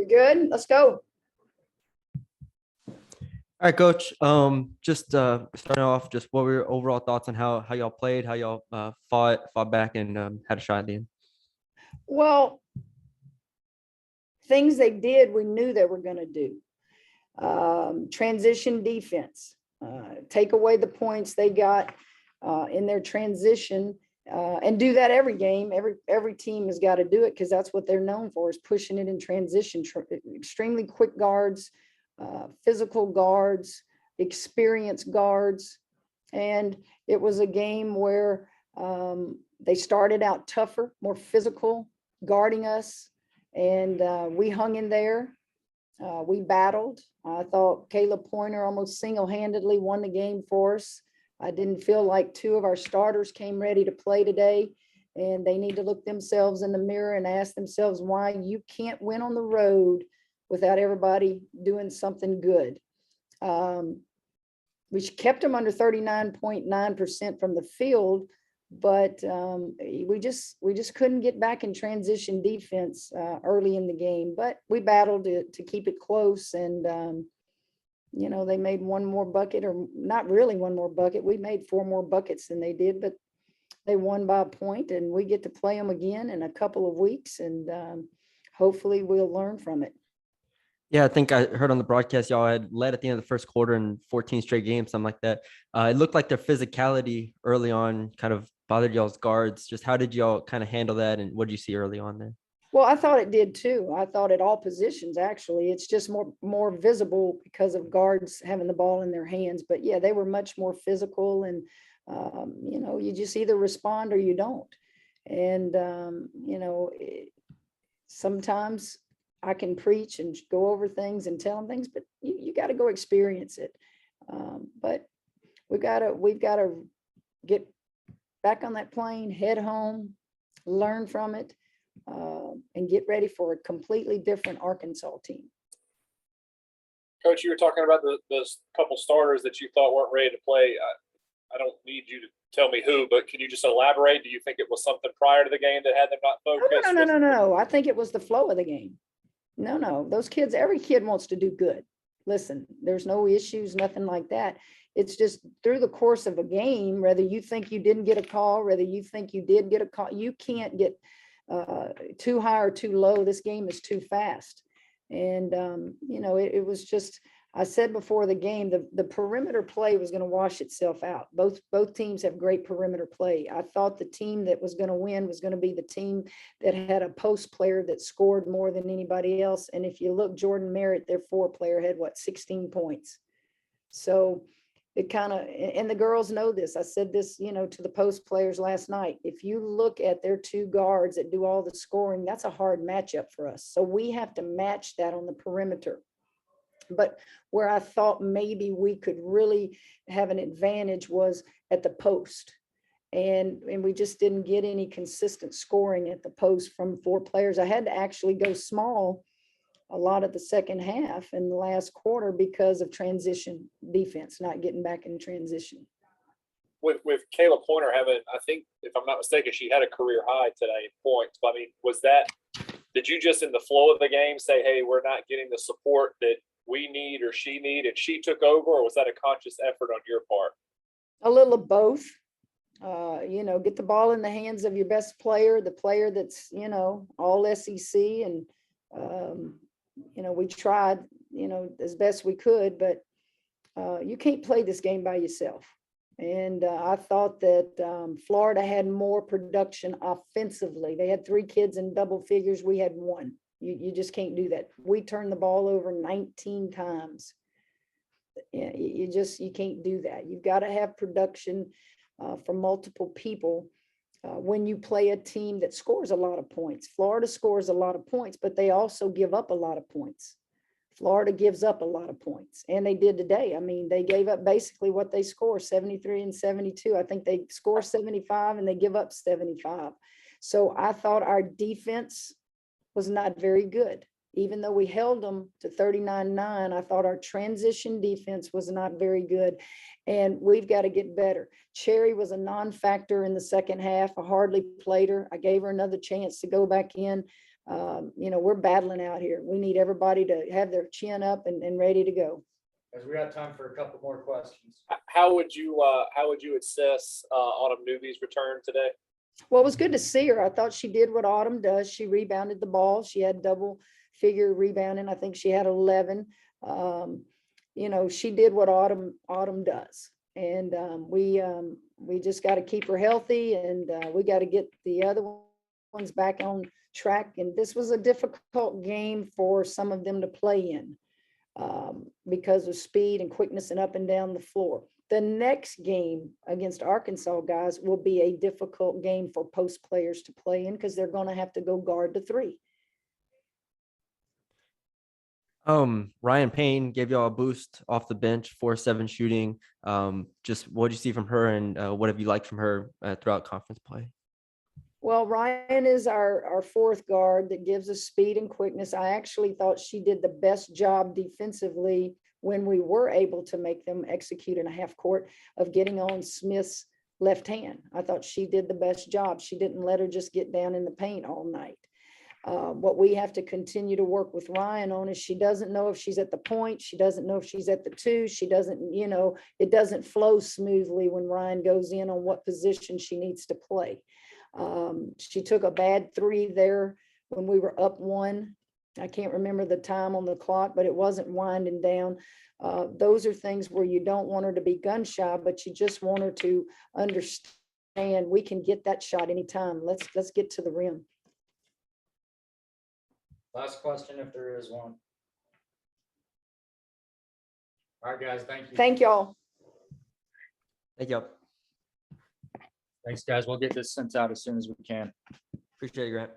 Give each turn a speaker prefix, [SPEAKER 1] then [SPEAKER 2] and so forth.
[SPEAKER 1] We good? Let's go.
[SPEAKER 2] All right, Coach. Just starting off, just what were your overall thoughts on how y'all played, how y'all fought back, and had a shot at the end?
[SPEAKER 1] Well, things they did, we knew they were going to do. Transition defense, take away the points they got in their transition, and do that every game. Every team has got to do it because that's what they're known for, is pushing it in transition. Extremely quick guards, physical guards, experienced guards. And it was a game where they started out tougher, more physical, guarding us. And we hung in there. We battled. I thought Caleb Pointer almost single-handedly won the game for us. I didn't feel like two of our starters came ready to play today, and they need to look themselves in the mirror and ask themselves why you can't win on the road without everybody doing something good. We kept them under 39.9% from the field, but we just couldn't get back in transition defense early in the game. But we battled to keep it close, and they made one more bucket, or not really one more bucket. We made 4 more buckets than they did, but they won by a point, and we get to play them again in a couple of weeks, and hopefully we'll learn from it.
[SPEAKER 2] Yeah, I think I heard on the broadcast y'all had led at the end of the first quarter in 14 straight games, something like that. It looked like their physicality early on kind of bothered y'all's guards. Just how did y'all kind of handle that, and what did you see early on there?
[SPEAKER 1] Well, I thought it did too. I thought at all positions, actually. It's just more visible because of guards having the ball in their hands. But yeah, they were much more physical, and you just either respond or you don't. And sometimes I can preach and go over things and tell them things, but you got to go experience it. But we've got to get back on that plane, head home, learn from it, and get ready for a completely different Arkansas team.
[SPEAKER 3] Coach, you were talking about those couple starters that you thought weren't ready to play. I don't need you to tell me who, but can you just elaborate? Do you think it was something prior to the game that had them not focused?
[SPEAKER 1] No. I think it was the flow of the game. No. Those kids, every kid wants to do good. Listen, there's no issues, nothing like that. It's just through the course of a game, whether you think you didn't get a call, whether you think you did get a call, you can't get too high or too low. This game is too fast. And, it was just, I said before the game, the perimeter play was going to wash itself out. Both teams have great perimeter play. I thought the team that was going to win was going to be the team that had a post player that scored more than anybody else. And if you look, Jordan Merritt, their 4 player, had 16 points. So it kind of, and the girls know this. I said this, to the post players last night. If you look at their 2 guards that do all the scoring, that's a hard matchup for us. So we have to match that on the perimeter. But where I thought maybe we could really have an advantage was at the post. And we just didn't get any consistent scoring at the post from 4 players. I had to actually go small a lot of the second half in the last quarter because of transition defense, not getting back in transition.
[SPEAKER 3] With Caleb Pointer having, I think, if I'm not mistaken, she had a career high today in points. But I mean, did you just in the flow of the game say, hey, we're not getting the support that we need or she need, and she took over, or was that a conscious effort on your part?
[SPEAKER 1] A little of both. Get the ball in the hands of your best player, the player that's, all SEC, and we tried, as best we could, but you can't play this game by yourself. And I thought that Florida had more production offensively. They had 3 kids in double figures. We had 1. You just can't do that. We turned the ball over 19 times. You can't do that. You've got to have production from multiple people when you play a team that scores a lot of points. Florida scores a lot of points, but they also give up a lot of points. Florida gives up a lot of points, and they did today. I mean, they gave up basically what they score, 73 and 72. I think they score 75 and they give up 75. So I thought our defense was not very good. Even though we held them to 39-9, I thought our transition defense was not very good, and we've got to get better. Cherry was a non-factor in the second half. I hardly played her. I gave her another chance to go back in, We're battling out here. We need everybody to have their chin up and ready to go.
[SPEAKER 4] As we got time for a couple more questions.
[SPEAKER 3] How would you assess Autumn Newby's return today?
[SPEAKER 1] Well, it was good to see her. I thought she did what Autumn does. She rebounded the ball. She had double figure rebounding. I think she had 11. She did what Autumn does. And we just got to keep her healthy, and we got to get the other ones back on track. And this was a difficult game for some of them to play in because of speed and quickness and up and down the floor. The next game against Arkansas, guys, will be a difficult game for post players to play in because they're going to have to go guard the 3.
[SPEAKER 2] Ryan Payne gave y'all a boost off the bench, 4-7 shooting. Just what did you see from her, and what have you liked from her throughout conference play?
[SPEAKER 1] Well, Ryan is our 4th guard that gives us speed and quickness. I actually thought she did the best job defensively when we were able to make them execute in a half court of getting on Smith's left hand. I thought she did the best job. She didn't let her just get down in the paint all night. What we have to continue to work with Ryan on is she doesn't know if she's at the point. She doesn't know if she's at the 2. She doesn't, it doesn't flow smoothly when Ryan goes in on what position she needs to play. She took a bad 3 there when we were up 1. I can't remember the time on the clock, but it wasn't winding down. Those are things where you don't want her to be gun shy, but you just want her to understand we can get that shot anytime. Let's get to the rim.
[SPEAKER 4] Last question, if there is one. All right, guys, thank you.
[SPEAKER 1] Thank y'all.
[SPEAKER 2] Thank y'all.
[SPEAKER 4] Thanks, guys. We'll get this sent out as soon as we can.
[SPEAKER 2] Appreciate it, Grant.